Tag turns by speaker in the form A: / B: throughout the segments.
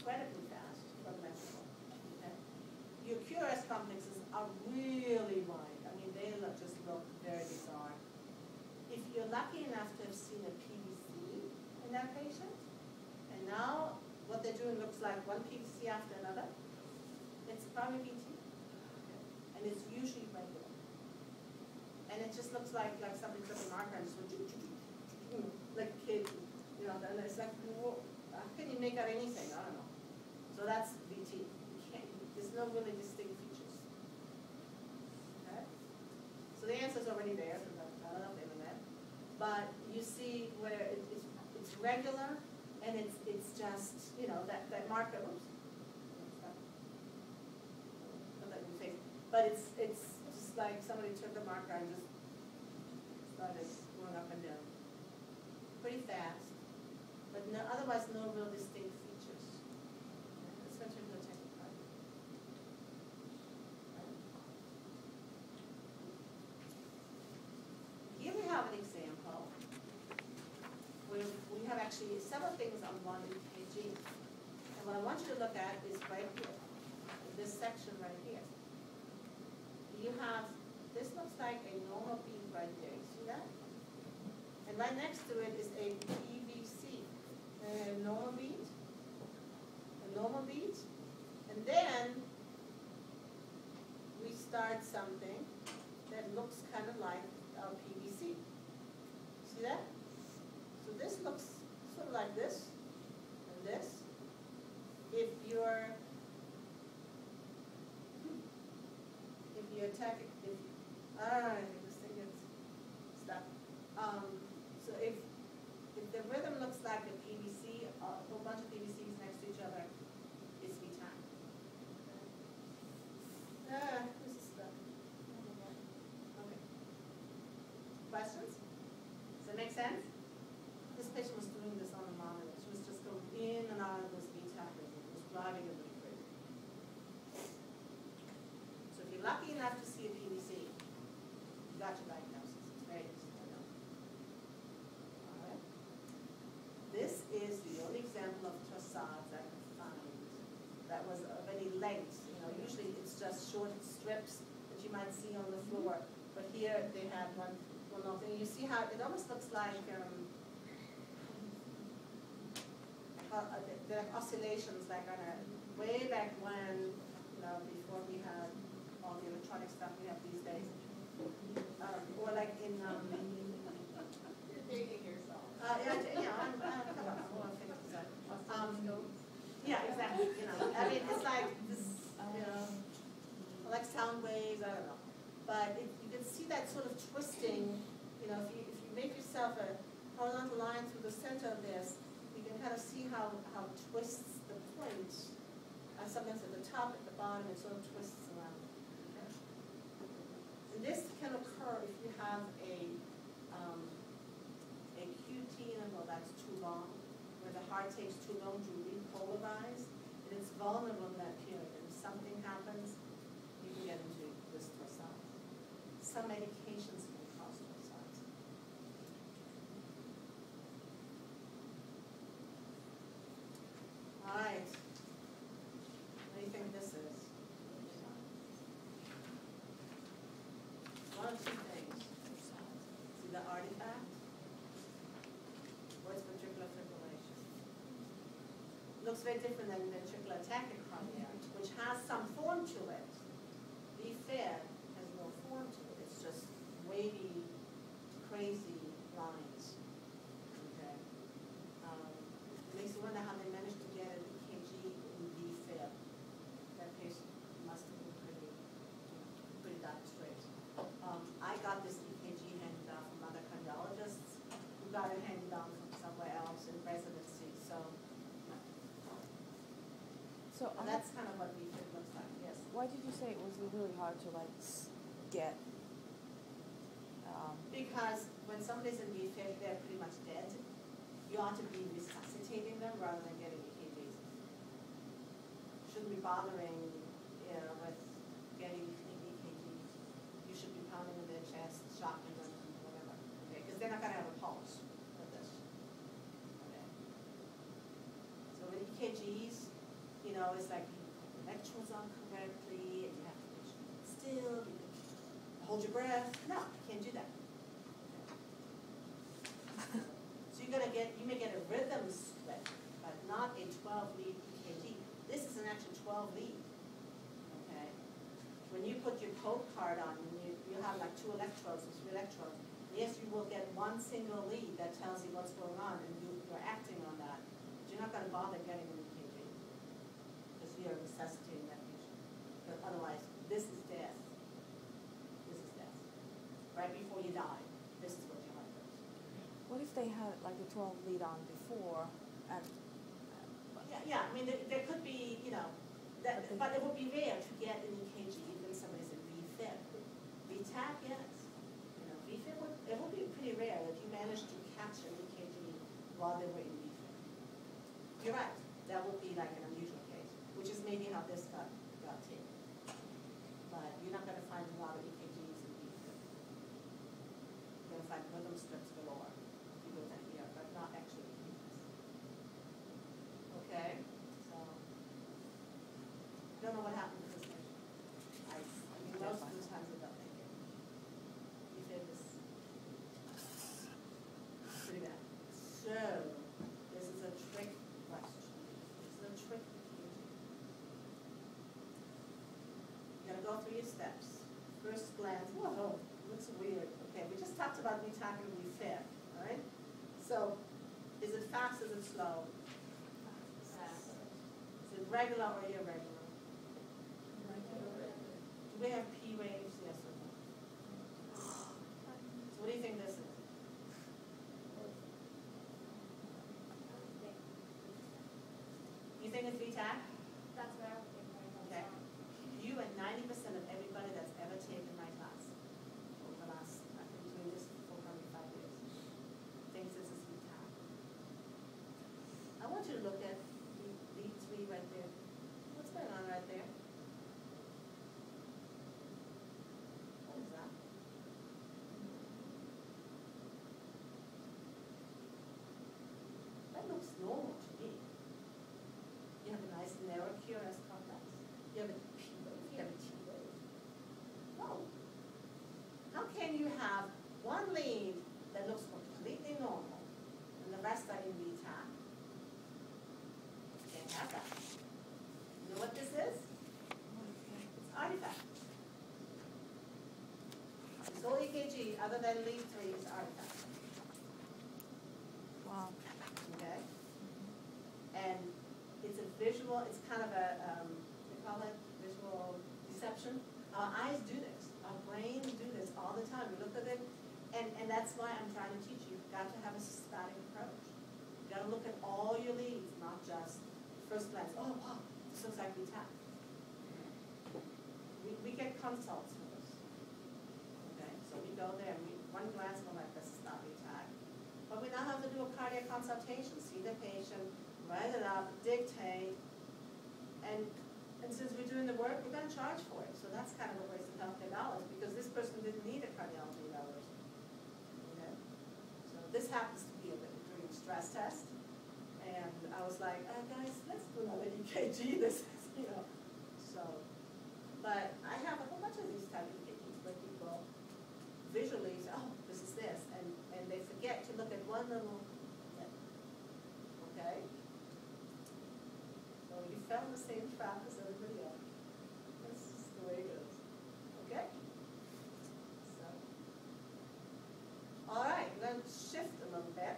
A: incredibly fast for the measurable. Okay? Your QRS complexes are really wide. I mean, they just look very bizarre. If you're lucky enough to have seen a PVC in that patient, and now what they're doing looks like one PVC after another, it's probably VT. Okay. And it's usually regular. And it just looks like somebody took a marker and just went, like a kid, you know, and it's like, whoa, how can you make out anything? I don't know. So that's VT. You can't, there's no really distinct features. Okay? So the answer's already there from the internet. But you see where it's regular, and it's just, you know, that marker, oops. Put that in your face. But it's just like somebody took a marker and just started going up and down. Pretty fast, but no, otherwise no real distinct features. Let's go to the technical part. Here we have an example where we have actually several things on one EKG. And what I want you to look at is right here, this section right here. You have, this looks like a normal beat right there. You see that? And right next to it is a PVC, a normal beat, and then we start something that looks kind of like our PVC. See that? So this looks sort of like this, and this. If you're attacking, this thing is stuck. So if the rhythm looks like a PVC, a whole bunch of PVCs next to each other, it's V time. This is stuck. Okay. Questions? Does that make sense? This patient was doing this on the monitor. She was just going in and out of this V time rhythm. It was driving her really crazy. So if you're lucky enough to see a PVC, you got your diagnosis. It's very easy. This is the only example of torsades I could find that was of any length. You know, usually it's just short strips that you might see on the floor, but here they had one long thing. You see how it almost looks like the oscillations, like on a way back when, you know, before we had all the electronic stuff we have these days, or like in. You're dating yourself. I'm more 50%. Yeah, exactly. You know, I mean, it's like this, you know, like sound waves. I don't know, but you can see that sort of twisting. You know, if you make yourself a horizontal line through the center of this, you can kind of see how it twists the point. Sometimes at the top, at the bottom, it sort of twists around. Okay? And this can occur if you have a QT interval that's too long, where the heart takes too long to repolarize, and it's vulnerable in that period. And if something happens, you can get into this torsade. Some medications can cause torsades. All right. What do you think this is? One of two things. See the artifact? Or it's ventricular fibrillation. Looks very different than ventricular tachycardia, which has some form to it. VFib has no form to it. It's just wavy, crazy lines. Okay. It makes you wonder how they managed to get an EKG in VFib. That patient must have been pretty dark straight. I got this EKG handed down from other cardiologists who got it handed down from somewhere else in residency. So that's kind of what VFib looks like. Yes.
B: Why did you say it was really hard to get?
A: Because when somebody's in VFib, they're pretty much dead. You ought to be resuscitating them rather than getting EKGs. Shouldn't be bothering, you know, with getting EKGs. You should be pounding in their chest, shocking them, whatever. Okay, because they're not going to have a pulse with this. Okay. So with EKGs, you know, it's like you put the electrodes on correctly, and you have to make sure it's still, you can hold your breath. No, you can't do that. So you may get a rhythm split, but not a 12-lead EKG. This is an actual 12-lead. Okay. When you put your code card on, you have like 2 electrodes or 3 electrodes. Yes, you will get one single lead that tells you what's going on, and you're acting on that. But you're not going to bother getting an EKG because you're resuscitating that patient. But otherwise, this is death. This is death. Right before you die, this is what your heart does.
B: What if they had like a 12 lead on before and
A: Yeah, I mean, there could be, you know, but it would be rare to get an EKG when somebody's in VFib. VTAC, yes. You know, VFib it would be pretty rare that you manage to catch an EKG while they were in VFib. You're right. That would be like an unusual case, which is maybe how this got taken. But you're not going to find a lot of EKGs in VFib. You're going to find rhythm strips galore if you go down here, but not actually EKGs. Okay, so I don't know what happened to this patient. I mean, most of the times they don't make it. You did this pretty bad. So this is a trick question. This is a trick EKG. You gotta go through your steps. First glance, whoa, looks weird. Okay, we just talked about VTAC and VFib, all right? So is it fast, is it slow? Is it regular or irregular? Do we have P waves? Yes or no? So what do you think this is? You think it's VTAC?
C: That's what I would think.
A: Okay. You and 90% of everybody that's ever taken my class over the last, I've been doing this for probably 5 years, thinks this is VTAC. I want you to look at lead 3 right there. What's going on right there? What is that? That looks normal to me. You have a nice narrow QRS complex. You have a P wave. You have a T wave. No. How can you have one lead that looks completely normal and the rest are in VTAC? Can't have that. You know what this is? It's artifact. This whole EKG, other than lead 3, is artifact.
B: wow.
A: Okay? And it's a visual, it's kind of a, we call it visual deception. Our eyes do this. Our brains do this all the time. We look at it, and that's why I'm trying to teach you. You've got to have a systematic approach. You've got to look at all your leads, not just first glance. Oh, wow, this looks like VTAC. We get consults for this. Okay, so we go there, and one glance, we're like, this is not VTAC. But we now have to do a cardiac consultation, see the patient, write it up, dictate, and since we're doing the work, we're going to charge for it. So that's kind of a waste of healthcare dollars because this person didn't need a cardiology evaluation. Okay? So this happens to be during a stress test, and I was like, guys, let's do another EKG. This is, you know. So, but I have a whole bunch of these type of EKGs where people visually say, oh, this is this, and they forget to look at one little thing. Okay? So you fell in the same trap as everybody else. This is the way it goes. Okay? So, all right, let's shift a little bit.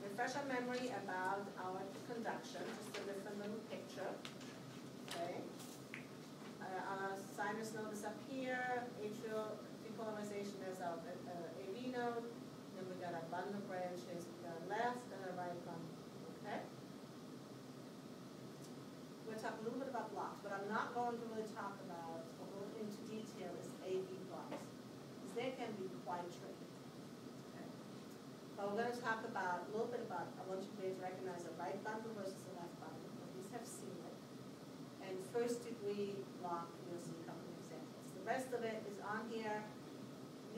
A: Refresh our memory about our conduction, just a different little picture. Okay? Our sinus node is up here, atrial depolarization is our AV node, then we got our bundle branches, we got a left and a right bundle. Okay? We're going to talk a little bit about blocks, but I'm not going to really talk about or go into detail is AV blocks, because they can be quite tricky. Okay? But we're going to talk about a little bit about, I want you to recognize a right bundle versus a left bundle. At least have seen it. And first degree block, you'll see a couple of examples. The rest of it is on here.